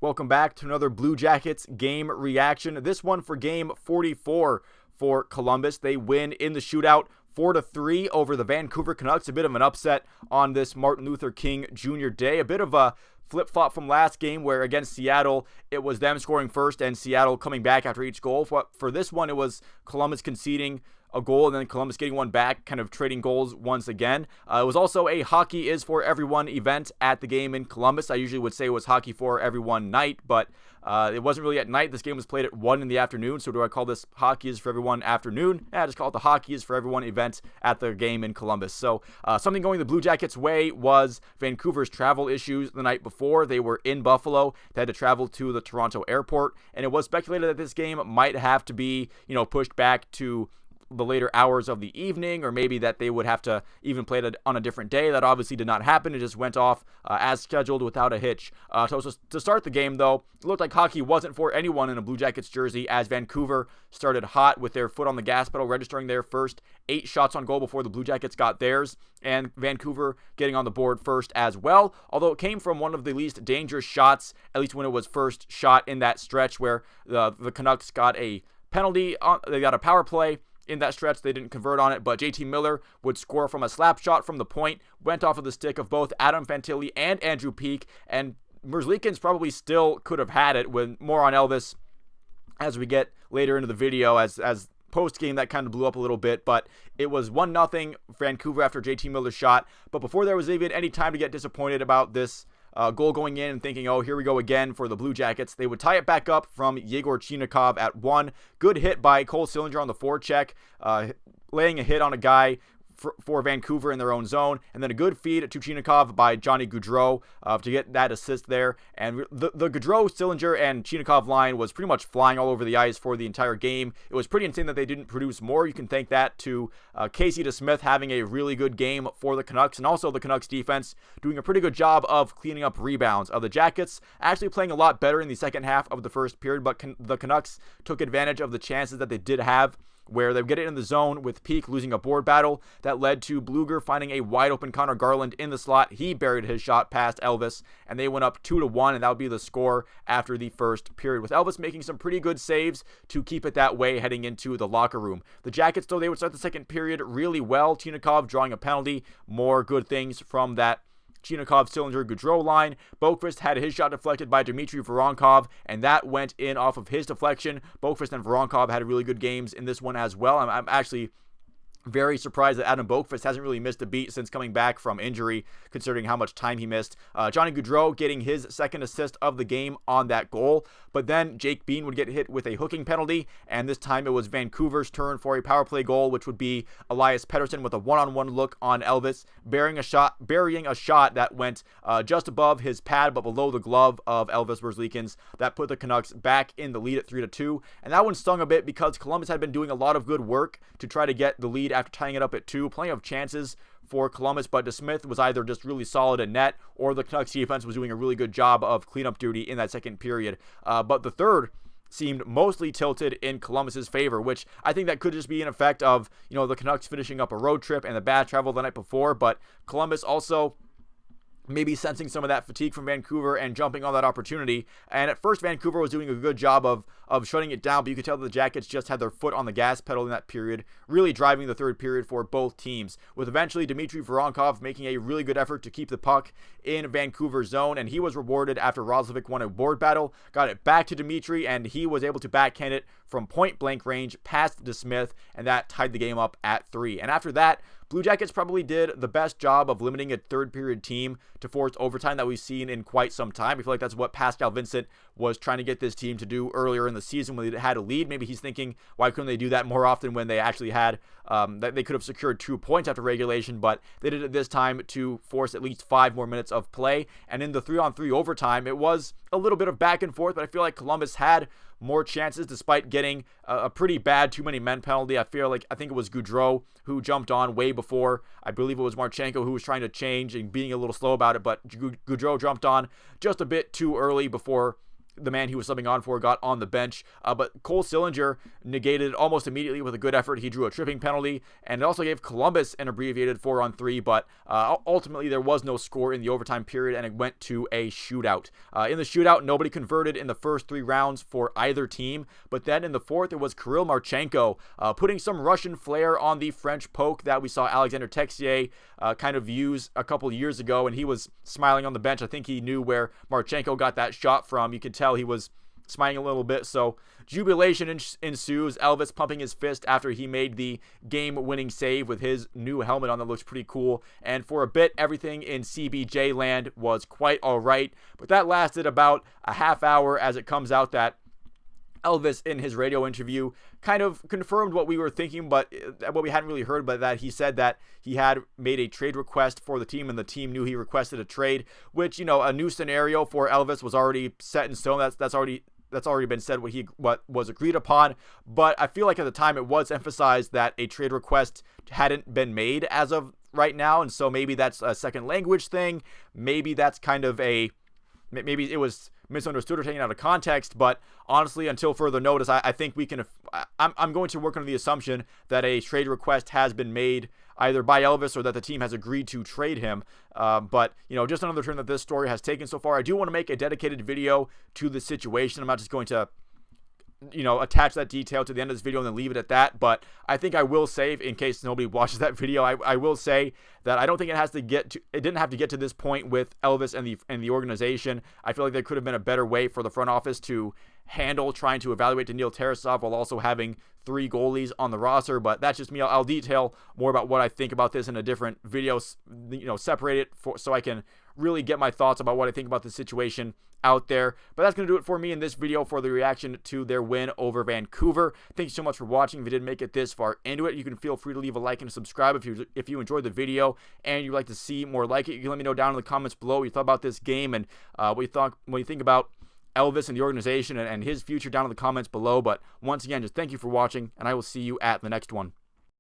Welcome back to another Blue Jackets game reaction. This one for game 44 for Columbus. They win in the shootout 4-3 over the Vancouver Canucks. A bit of an upset on this Martin Luther King Jr. Day. A bit of a flip-flop from last game where against Seattle, it was them scoring first and Seattle coming back after each goal. For this one, it was Columbus conceding a goal and then Columbus getting one back, kind of trading goals once again. It was also a hockey is for everyone event at the game in Columbus. I usually would say it was hockey for everyone night, but it wasn't really at night. This game was played at 1 in the afternoon, so do I call this hockey is for everyone afternoon? I just call it the hockey is for everyone event at the game in Columbus. So something going the Blue Jackets' way was Vancouver's travel issues the night before. They were in Buffalo. They had to travel to the Toronto airport, and it was speculated that this game might have to be, pushed back to the later hours of the evening, or maybe that they would have to even play it on a different day. That obviously did not happen. It just went off as scheduled without a hitch. So to start the game, though, it looked like hockey wasn't for anyone in a Blue Jackets jersey as Vancouver started hot with their foot on the gas pedal, registering their first 8 shots on goal before the Blue Jackets got theirs, and Vancouver getting on the board first as well, although it came from one of the least dangerous shots, at least when it was first shot in that stretch where the Canucks got a penalty. They got a power play in that stretch. They didn't convert on it, but JT Miller would score from a slap shot from the point, went off of the stick of both Adam Fantilli and Andrew Peeke, and Merzlikins probably still could have had it. With more on Elvis as we get later into the video, as post-game that kind of blew up a little bit, but it was 1-0 Vancouver after JT Miller's shot. But before there was even any time to get disappointed about this goal going in and thinking, oh, here we go again for the Blue Jackets, they would tie it back up from Yegor Chinakhov at 1. Good hit by Cole Sillinger on the forecheck, laying a hit on a guy for Vancouver in their own zone, and then a good feed to Chinakhov by Johnny Gaudreau to get that assist there. And the Gaudreau, Sillinger, and Chinakhov line was pretty much flying all over the ice for the entire game. It was pretty insane that they didn't produce more. You can thank that to Casey DeSmith having a really good game for the Canucks, and also the Canucks defense doing a pretty good job of cleaning up rebounds. The Jackets actually playing a lot better in the second half of the first period, but the Canucks took advantage of the chances that they did have, where they would get it in the zone with Peeke losing a board battle that led to Bluger finding a wide open Connor Garland in the slot. He buried his shot past Elvis, and they went up 2-1, and that would be the score after the first period, with Elvis making some pretty good saves to keep it that way heading into the locker room. The Jackets, though, they would start the second period really well. Chinakhov drawing a penalty, more good things from that Chinakhov, Sillinger, Gaudreau line. Boqvist had his shot deflected by Dmitry Voronkov, and that went in off of his deflection. Boqvist and Voronkov had really good games in this one as well. I'm actually very surprised that Adam Boqvist hasn't really missed a beat since coming back from injury, considering how much time he missed. Johnny Gaudreau getting his second assist of the game on that goal, but then Jake Bean would get hit with a hooking penalty, and this time it was Vancouver's turn for a power play goal, which would be Elias Pettersson with a one-on-one look on Elvis, burying a shot that went just above his pad but below the glove of Elvis Merzlikins. That put the Canucks back in the lead at 3-2, and that one stung a bit because Columbus had been doing a lot of good work to try to get the lead after tying it up at 2. Plenty of chances for Columbus, but DeSmith was either just really solid at net, or the Canucks defense was doing a really good job of cleanup duty in that second period. But the third seemed mostly tilted in Columbus's favor, which I think that could just be an effect of, the Canucks finishing up a road trip and the bad travel the night before, but Columbus also maybe sensing some of that fatigue from Vancouver and jumping on that opportunity. And at first, Vancouver was doing a good job of shutting it down, but you could tell that the Jackets just had their foot on the gas pedal in that period, really driving the third period for both teams, with eventually Dmitry Voronkov making a really good effort to keep the puck in Vancouver's zone, and he was rewarded after Roslovic won a board battle, got it back to Dmitry, and he was able to backhand it from point-blank range past DeSmith, and that tied the game up at 3. And after that, Blue Jackets probably did the best job of limiting a third-period team to forced overtime that we've seen in quite some time. I feel like that's what Pascal Vincent was trying to get this team to do earlier in the season when they had a lead. Maybe he's thinking, why couldn't they do that more often when they actually had, that they could have secured 2 points after regulation, but they did it this time to force at least 5 more minutes of play. And in the 3-on-3 overtime, it was a little bit of back and forth, but I feel like Columbus had more chances despite getting a pretty bad too many men penalty. I think it was Gaudreau who jumped on way before. I believe it was Marchenko who was trying to change and being a little slow about it, but Gaudreau jumped on just a bit too early before the man he was subbing on for got on the bench. But Cole Sillinger negated it almost immediately with a good effort. He drew a tripping penalty, and it also gave Columbus an abbreviated 4-on-3, but ultimately there was no score in the overtime period, and it went to a shootout. In the shootout, nobody converted in the first 3 rounds for either team, but then in the fourth, it was Kirill Marchenko putting some Russian flair on the French poke that we saw Alexander Texier kind of use a couple years ago, and he was smiling on the bench. I think he knew where Marchenko got that shot from. You could tell he was smiling a little bit. So jubilation ensues. Elvis pumping his fist after he made the game-winning save with his new helmet on that looks pretty cool. And for a bit, everything in CBJ land was quite all right. But that lasted about a half hour, as it comes out that Elvis, in his radio interview, kind of confirmed what we were thinking, but what we hadn't really heard, but that he said that he had made a trade request for the team, and the team knew he requested a trade, which, you know, a new scenario for Elvis was already set in stone. That's already been said, what was agreed upon. But I feel like at the time it was emphasized that a trade request hadn't been made as of right now, and so maybe that's a second language thing. Maybe that's kind of maybe it was misunderstood or taken out of context, but honestly, until further notice, I think we can. I'm going to work under the assumption that a trade request has been made either by Elvis or that the team has agreed to trade him. But, you know, just another turn that this story has taken so far. I do want to make a dedicated video to the situation. I'm not just going to, you know, attach that detail to the end of this video and then leave it at that. But I think I will say, in case nobody watches that video, I will say that I don't think it didn't have to get to this point with Elvis and the organization. I feel like there could have been a better way for the front office to handle trying to evaluate Daniil Tarasov while also having 3 goalies on the roster. But that's just me. I'll detail more about what I think about this in a different video, you know, separate it so I can really get my thoughts about what I think about the situation out there. But that's going to do it for me in this video for the reaction to their win over Vancouver. Thank you so much for watching. If you didn't make it this far into it, you can feel free to leave a like and subscribe if you enjoyed the video and you'd like to see more like it. You can let me know down in the comments below what you thought about this game and what you think about Elvis and the organization and his future down in the comments below. But once again, just thank you for watching, and I will see you at the next one.